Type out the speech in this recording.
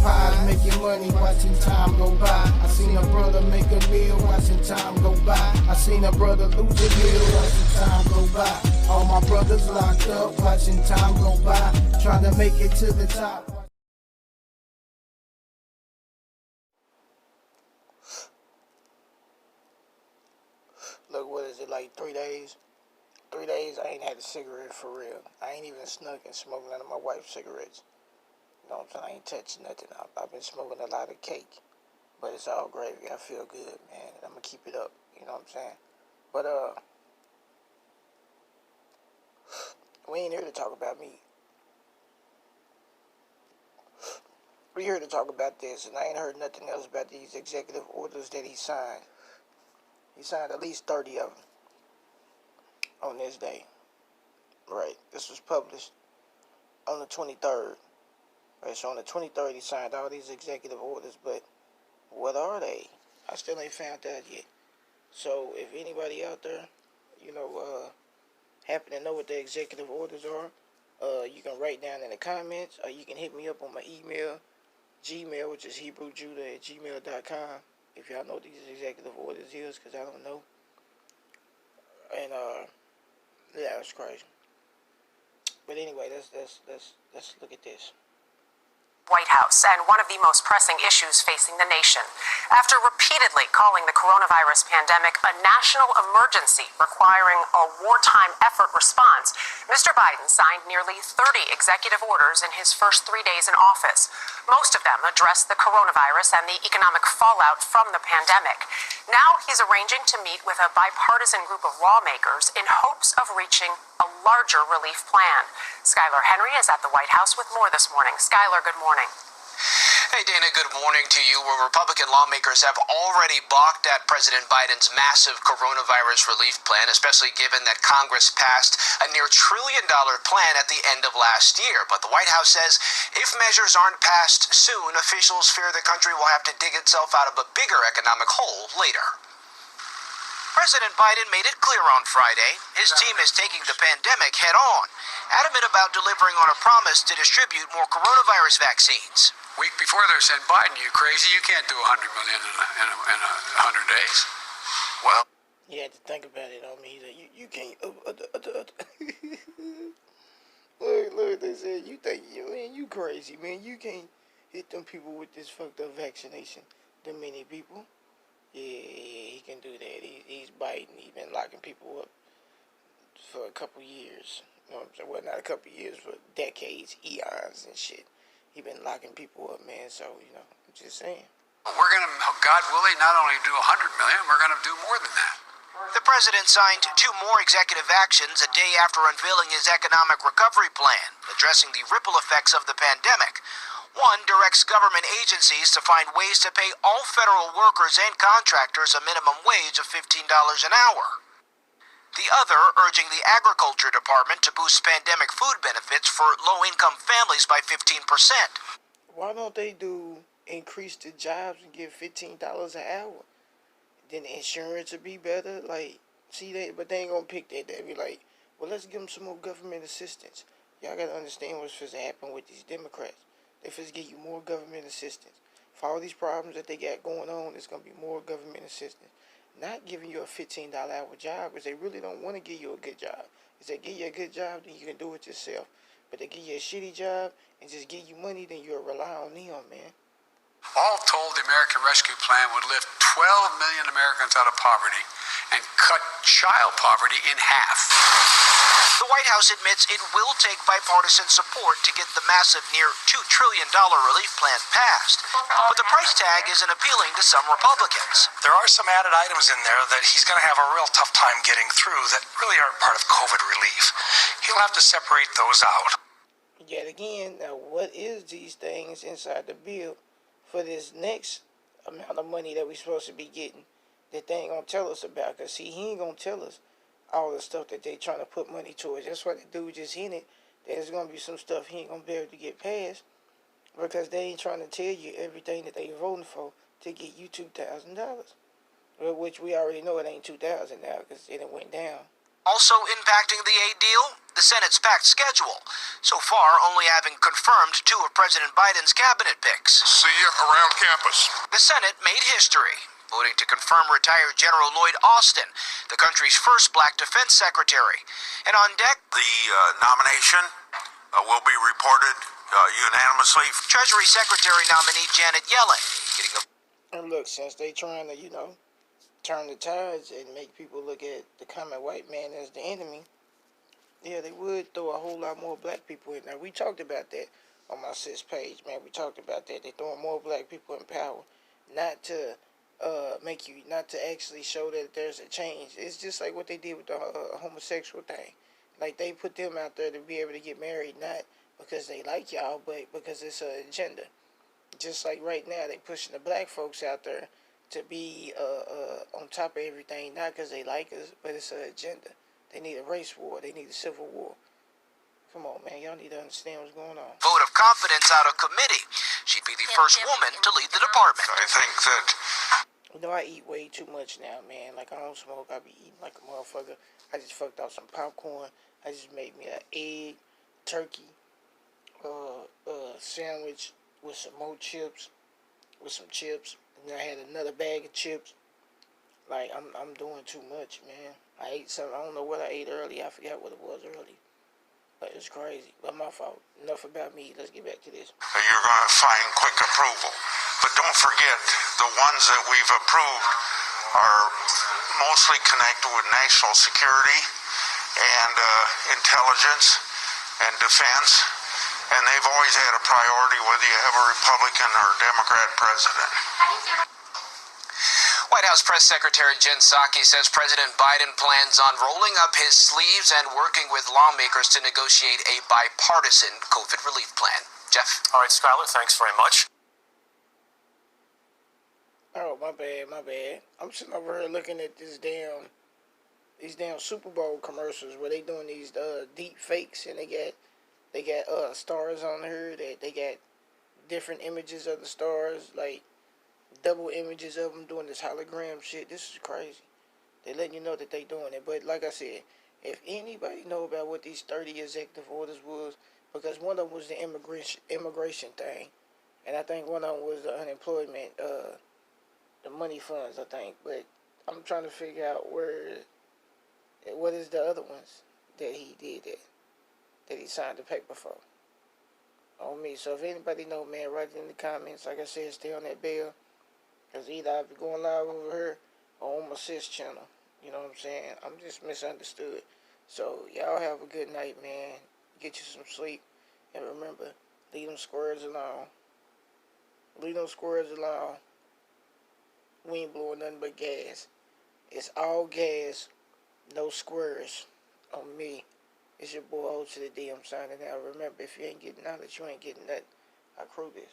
occupied making money, watching time go by. I seen a brother make a meal, watching time go by. I seen a brother lose a meal, watching time go by. All my brothers locked up, watching time go by. Trying to make it to the top. Look, what is it, like 3 days? 3 days I ain't had a cigarette for real. I ain't even snuck and smoked none of my wife's cigarettes. You know what I'm saying? I ain't touched nothing. I've been smoking a lot of cake. But it's all gravy. I feel good, man. And I'm going to keep it up. You know what I'm saying? But, we ain't here to talk about me. We here to talk about this. And I ain't heard nothing else about these executive orders that he signed. He signed at least 30 of them on this day. Right. This was published on the 23rd. Right. So on the 23rd, he signed all these executive orders. But what are they? I still ain't found out yet. So if anybody out there, you know, happen to know what the executive orders are, you can write down in the comments, or you can hit me up on my email, Gmail, which is HebrewJudah@gmail.com. If y'all know what these executive orders is, because I don't know. And yeah, that's crazy. But anyway, let's look at this. White House and one of the most pressing issues facing the nation. After repeatedly calling the coronavirus pandemic a national emergency requiring a wartime effort response, Mr. Biden signed nearly 30 executive orders in his first 3 days in office. Most of them address the coronavirus and the economic fallout from the pandemic. Now he's arranging to meet with a bipartisan group of lawmakers in hopes of reaching a larger relief plan. Skylar Henry is at the White House with more this morning. Skylar, good morning. Hey, Dana, good morning to you. Where Republican lawmakers have already balked at President Biden's massive coronavirus relief plan, especially given that Congress passed a near $1 trillion plan at the end of last year. But the White House says if measures aren't passed soon, officials fear the country will have to dig itself out of a bigger economic hole later. President Biden made it clear on Friday his team is taking the pandemic head on, adamant about delivering on a promise to distribute more coronavirus vaccines. Week before they said, Biden, you crazy? You can't do 100 million in 100 days. Well, You had to think about it on me. You can't. Look, they said, you crazy, man. You can't hit them people with this fucked up vaccination. The many people. Yeah, he can do that. He's Biden. He's been locking people up for a couple years. You know what I'm saying? Well, not a couple years, for decades, eons and shit. He been locking people up, man. So, you know, I'm just saying. we're going to, God willing, not only do 100 million, we're going to do more than that. The president signed 2 more executive actions a day after unveiling his economic recovery plan, addressing the ripple effects of the pandemic. One directs government agencies to find ways to pay all federal workers and contractors a minimum wage of $15 an hour. The other urging the Agriculture Department to boost pandemic food benefits for low-income families by 15%. Why don't they increase the jobs and give $15 an hour? Then the insurance would be better. Like, see, but they ain't gonna pick that. They be like, well, let's give them some more government assistance. Y'all gotta understand what's supposed to happen with these Democrats. They supposed to give you more government assistance. For all these problems that they got going on, there's gonna be more government assistance. Not giving you a $15 hour job because they really don't want to give you a good job. If they give you a good job, then you can do it yourself. But they give you a shitty job and just give you money, then you'll rely on them, man. All told, the American Rescue Plan would lift 12 million Americans out of poverty and cut child poverty in half. The White House admits it will take bipartisan support to get the massive near $2 trillion relief plan passed. But the price tag isn't appealing to some Republicans. There are some added items in there that he's going to have a real tough time getting through that really aren't part of COVID relief. He'll have to separate those out. Yet again, now what is these things inside the bill for this next amount of money that we're supposed to be getting that they ain't going to tell us about? Because, see, he ain't going to tell us all the stuff that they trying to put money towards. That's why the dude just hinted there's going to be some stuff he ain't going to be able to get past because they ain't trying to tell you everything that they voting for to get you $2,000. Which we already know it ain't $2,000 now because it went down. Also impacting the aid deal, the Senate's packed schedule. So far, only having confirmed 2 of President Biden's cabinet picks. See you around campus. The Senate made history, voting to confirm retired General Lloyd Austin, the country's first black defense secretary. And on deck, The nomination will be reported unanimously. Treasury Secretary nominee Janet Yellen getting a And look, since they trying to, turn the tides and make people look at the common white man as the enemy, yeah, they would throw a whole lot more black people in there. We talked about that on my sis page, man. We talked about that. They throwing more black people in power, not to not to actually show that there's a change. It's just like what they did with the homosexual thing. Like, they put them out there to be able to get married, not because they like y'all, but because it's an agenda. Just like right now, they pushing the black folks out there to be on top of everything, not because they like us, but it's an agenda. They need a race war. They need a civil war. Come on, man. Y'all need to understand what's going on. vote of confidence out of committee. She'd be the first woman to lead the department. I think that I eat way too much now, man. Like, I don't smoke. I be eating like a motherfucker. I just fucked off some popcorn. I just made me an egg, turkey, sandwich with some more chips, and I had another bag of chips. Like, I'm doing too much, man. I ate something. I don't know what I ate early. I forgot what it was early. But it's crazy. But my fault. Enough about me. Let's get back to this. you're going to find quick approval. But don't forget, the ones that we've approved are mostly connected with national security and intelligence and defense. And they've always had a priority whether you have a Republican or a Democrat president. White House Press Secretary Jen Psaki says President Biden plans on rolling up his sleeves and working with lawmakers to negotiate a bipartisan COVID relief plan. Jeff? All right, Skylar, thanks very much. Oh, my bad. I'm sitting over here looking at these damn Super Bowl commercials where they doing these deep fakes, and they got stars on here. They got different images of the stars, like double images of them doing this hologram shit. This is crazy. They letting you know that they doing it. But like I said, if anybody know about what these 30 executive orders was, because one of them was the immigration thing, and I think one of them was the unemployment, the money funds, I think. But I'm trying to figure out what is the other ones that he did that he signed the paper for on me. So if anybody know, man, write it in the comments. Like I said, stay on that bell, because either I'll be going live over here or on my sis channel. You know what I'm saying? I'm just misunderstood. So y'all have a good night, man. Get you some sleep. And remember, leave them squares alone. Leave them squares alone. We ain't blowing nothing but gas. It's all gas, no squares on me. It's your boy O to the D. I'm signing out. Remember, if you ain't getting knowledge, you ain't getting nothing. I crew this.